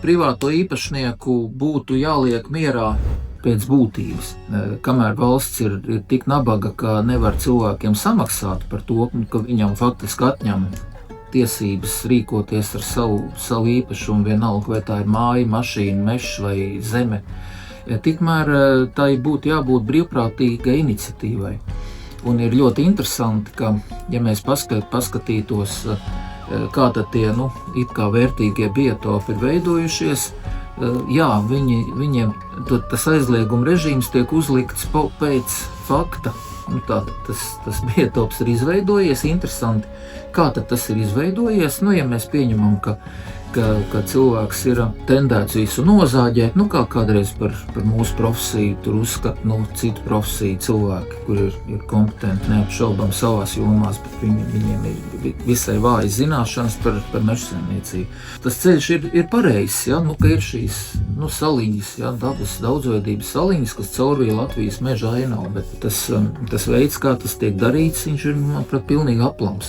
privāto īpašnieku būtu jāliek mierā pēc būtības. Kamēr valsts ir tik nabaga, ka nevar cilvēkiem samaksāt par to, ka viņam faktiski atņem tiesības rīkoties ar savu īpašumu, vienalga, vai tā ir māja, mašīna, mežs vai zeme, tikmēr tai būtu jābūt brīvprātīgai iniciatīvai. Un ir ļoti interesanti, ka, ja mēs paskatītos, kā tad tie, it kā vērtīgie biotopi ir veidojušies, jā, viņiem tas aizlieguma režīms tiek uzlikts pēc fakta. Tas biotops ir izveidojies, interesanti, kā tad tas ir izveidojies. Ja mēs pieņemam, ka cilvēks ir tendēts visu nozāģēt, kā kādreiz par mūsu profesiju, tur uzskata, citu profesiju cilvēki, kur ir kompetenti, neapšaubām savās jomās, bet viņiem ir visai vājas zināšanas par mežsaimniecību. Tas ceļš ir pareizs, ka ir šīs saliņas, dabas daudzveidības saliņas, kas caurvīja Latvijas meža ainavu, bet tas veids, kā tas tiek darīts, viņš ir, manuprāt, pilnīgi aplams.